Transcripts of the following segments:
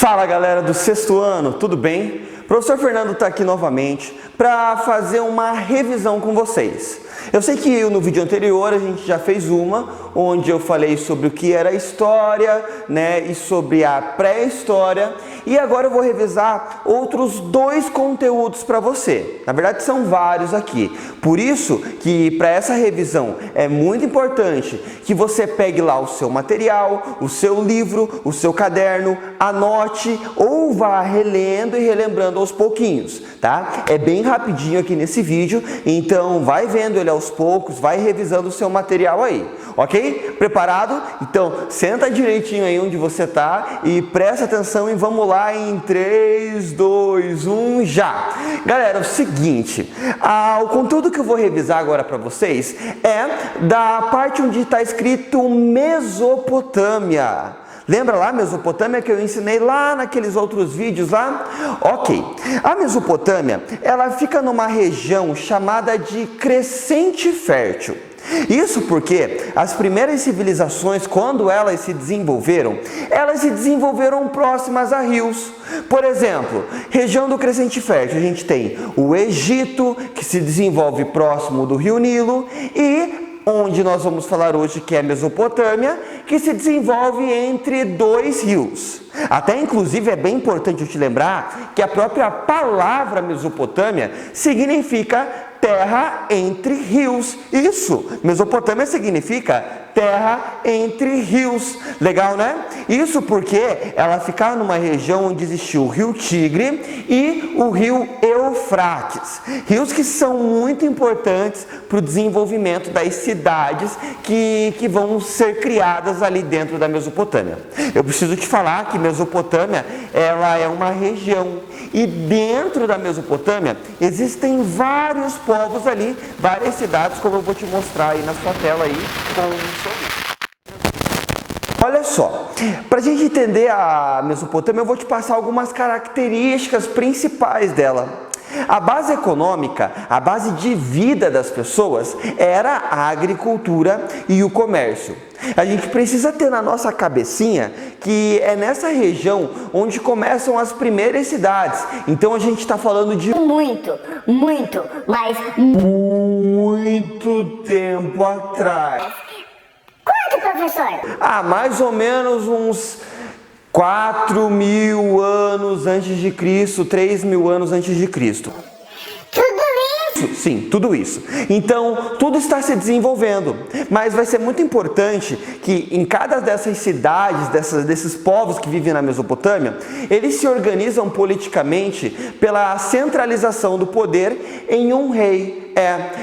Fala galera do sexto ano, tudo bem? O professor Fernando está aqui novamente para fazer uma revisão com vocês. Eu sei que no vídeo anterior a gente já fez uma, onde eu falei sobre o que era história, e sobre a pré-história, e agora eu vou revisar outros dois conteúdos para você. Na verdade são vários aqui, por isso que para essa revisão é muito importante que você pegue lá o seu material, o seu livro, o seu caderno, anote ou vá relendo e relembrando aos pouquinhos, tá? É bem rapidinho aqui nesse vídeo, então vai vendo ele aos poucos, vai revisando o seu material aí, ok? Preparado? Então senta direitinho aí onde você tá e presta atenção e vamos lá em 3, 2, 1, já! Galera, é o seguinte, o conteúdo que eu vou revisar agora para vocês é da parte onde está escrito Mesopotâmia. Lembra lá Mesopotâmia que eu ensinei lá naqueles outros vídeos lá? Ok. A Mesopotâmia, ela fica numa região chamada de Crescente Fértil. Isso porque as primeiras civilizações, quando elas se desenvolveram próximas a rios. Por exemplo, região do Crescente Fértil, a gente tem o Egito, que se desenvolve próximo do rio Nilo, e onde nós vamos falar hoje, que é a Mesopotâmia, que se desenvolve entre dois rios. Até inclusive é bem importante eu te lembrar que a própria palavra Mesopotâmia significa terra entre rios. Isso, Mesopotâmia significa terra entre rios. Legal, né? Isso porque ela ficava numa região onde existia o rio Tigre e o rio Eufrates. Rios que são muito importantes para o desenvolvimento das cidades que vão ser criadas ali dentro da Mesopotâmia. Eu preciso te falar que Mesopotâmia, ela é uma região e dentro da Mesopotâmia existem vários povos ali, várias cidades, como eu vou te mostrar aí na sua tela aí com. Olha só, para a gente entender a Mesopotâmia, eu vou te passar algumas características principais dela. A base econômica, a base de vida das pessoas era a agricultura e o comércio. A gente precisa ter na nossa cabecinha que é nessa região onde começam as primeiras cidades. Então a gente está falando de muito tempo atrás. Quanto, professor? Mais ou menos uns 4.000 anos antes de Cristo, 3.000 anos antes de Cristo. Tudo isso? Sim, tudo isso. Então, tudo está se desenvolvendo, mas vai ser muito importante que em cada dessas cidades, desses povos que vivem na Mesopotâmia, eles se organizam politicamente pela centralização do poder em um rei.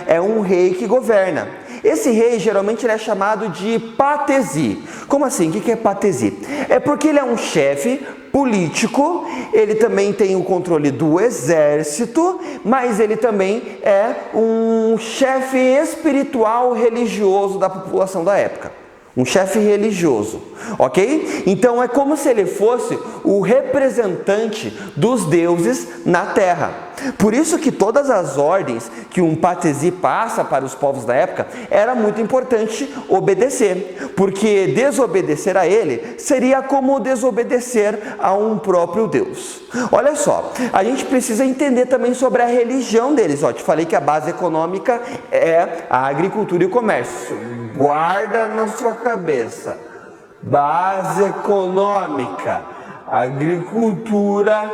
É um rei que governa. Esse rei, geralmente, ele é chamado de patesi. Como assim? O que é patesi? É porque ele é um chefe político, ele também tem o controle do exército, mas ele também é um chefe espiritual religioso da população da época. Um chefe religioso, ok? Então é como se ele fosse o representante dos deuses na terra. Por isso que todas as ordens que um patesi passa para os povos da época era muito importante obedecer, porque desobedecer a ele seria como desobedecer a um próprio Deus. Olha só, a gente precisa entender também sobre a religião deles. Te falei que a base econômica é a agricultura e o comércio. Guarda na sua cabeça, base econômica, agricultura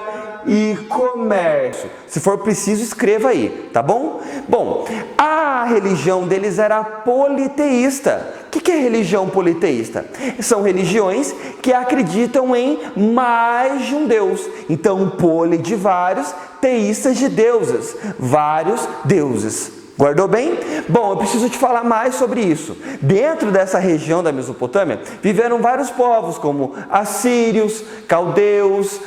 e comércio. Se for preciso, escreva aí, tá bom? Bom, a religião deles era politeísta. O que é religião politeísta? São religiões que acreditam em mais de um Deus. Então, poli de vários, teístas de deuses, vários deuses. Guardou bem? Bom, eu preciso te falar mais sobre isso. Dentro dessa região da Mesopotâmia, viveram vários povos, como assírios, caldeus,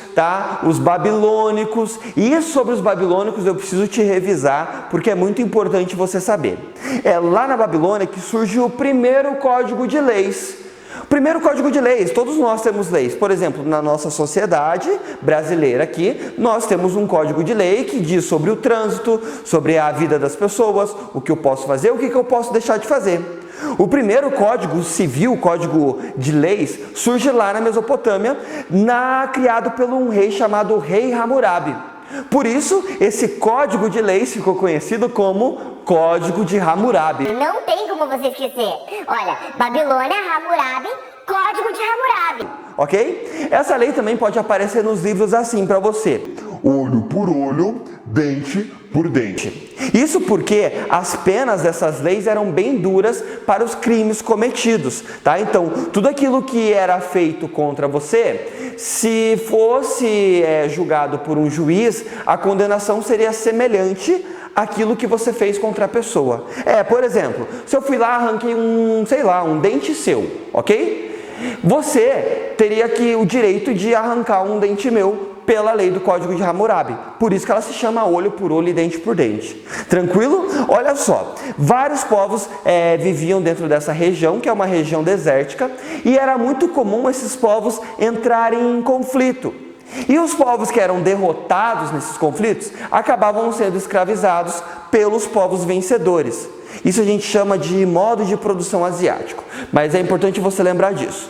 os babilônicos. E sobre os babilônicos eu preciso te revisar, porque é muito importante você saber. É lá na Babilônia que surge o primeiro código de leis. Primeiro código de leis, todos nós temos leis. Por exemplo, na nossa sociedade brasileira aqui, nós temos um código de lei que diz sobre o trânsito, sobre a vida das pessoas, o que eu posso fazer, o que eu posso deixar de fazer. O primeiro código civil, código de leis, surge lá na Mesopotâmia, criado por um rei chamado Rei Hammurabi. Por isso, esse código de leis ficou conhecido como Código de Hammurabi. Não tem como você esquecer. Olha, Babilônia, Hammurabi, Código de Hammurabi. Ok? Essa lei também pode aparecer nos livros assim para você: olho por olho, dente por dente. Isso porque as penas dessas leis eram bem duras para os crimes cometidos, tá? Então, tudo aquilo que era feito contra você, se fosse julgado por um juiz, a condenação seria semelhante àquilo que você fez contra a pessoa. Por exemplo, se eu fui lá e arranquei um dente seu, ok? Você teria o direito de arrancar um dente meu pela lei do Código de Hammurabi. Por isso que ela se chama olho por olho e dente por dente. Tranquilo? Olha só, vários povos viviam dentro dessa região, que é uma região desértica, e era muito comum esses povos entrarem em conflito. E os povos que eram derrotados nesses conflitos acabavam sendo escravizados pelos povos vencedores. Isso a gente chama de modo de produção asiático, mas é importante você lembrar disso.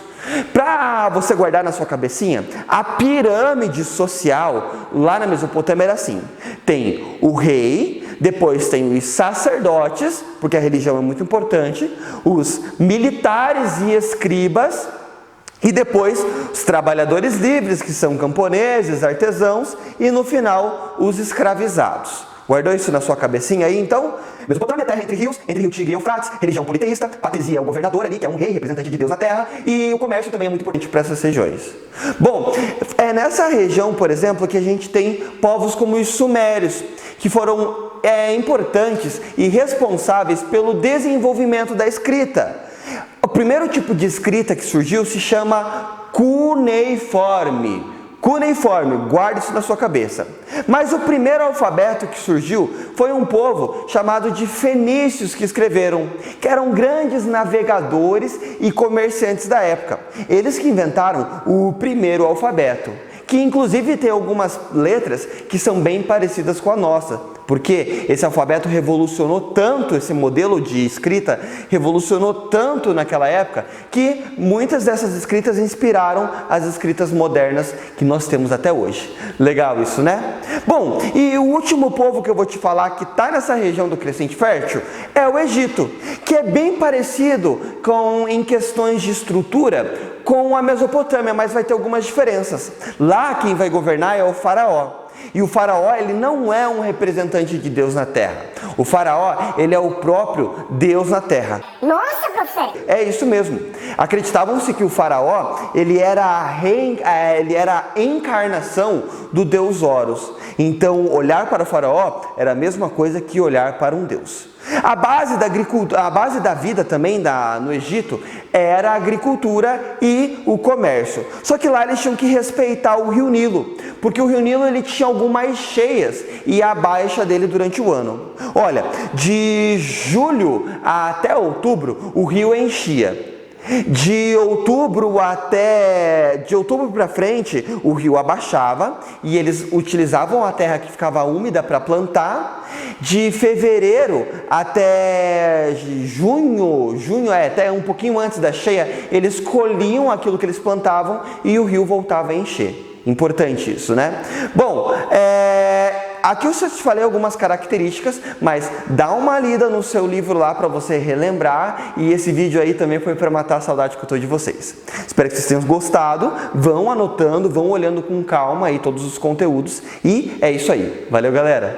Para você guardar na sua cabecinha, a pirâmide social lá na Mesopotâmia era assim: tem o rei, depois tem os sacerdotes, porque a religião é muito importante, os militares e escribas, e depois os trabalhadores livres, que são camponeses, artesãos, e no final os escravizados. Guardou isso na sua cabecinha aí, então? Mesopotâmia, terra entre rios, entre Rio Tigre e Eufrates, religião politeísta, Patrisia é o governador ali, que é um rei, representante de Deus na terra, e o comércio também é muito importante para essas regiões. Bom, é nessa região, por exemplo, que a gente tem povos como os sumérios, que foram importantes e responsáveis pelo desenvolvimento da escrita. O primeiro tipo de escrita que surgiu se chama cuneiforme. Cuneiforme, guarde isso na sua cabeça. Mas o primeiro alfabeto que surgiu foi um povo chamado de fenícios que escreveram, que eram grandes navegadores e comerciantes da época. Eles que inventaram o primeiro alfabeto, que inclusive tem algumas letras que são bem parecidas com a nossa, porque esse alfabeto revolucionou tanto, esse modelo de escrita revolucionou tanto naquela época, que muitas dessas escritas inspiraram as escritas modernas que nós temos até hoje. Legal isso, né? Bom, e o último povo que eu vou te falar que está nessa região do Crescente Fértil é o Egito, que é bem parecido em questões de estrutura com a Mesopotâmia, mas vai ter algumas diferenças. Lá quem vai governar é o faraó. E o faraó, ele não é um representante de Deus na terra. O faraó, ele é o próprio Deus na terra. Nossa, professor! É isso mesmo. Acreditavam-se que o faraó, ele era a encarnação do deus Horus. Então, olhar para o faraó era a mesma coisa que olhar para um deus. A base da vida também no Egito era a agricultura e o comércio. Só que lá eles tinham que respeitar o Rio Nilo, porque o Rio Nilo ele tinha algumas cheias e a baixa dele durante o ano. Olha, de julho até outubro o rio enchia. De outubro para frente, o rio abaixava e eles utilizavam a terra que ficava úmida para plantar. De fevereiro até junho, até um pouquinho antes da cheia, eles colhiam aquilo que eles plantavam e o rio voltava a encher. Importante isso, né? Bom, aqui eu só te falei algumas características, mas dá uma lida no seu livro lá para você relembrar, e esse vídeo aí também foi para matar a saudade que eu tô de vocês. Espero que vocês tenham gostado, vão anotando, vão olhando com calma aí todos os conteúdos, e é isso aí. Valeu, galera!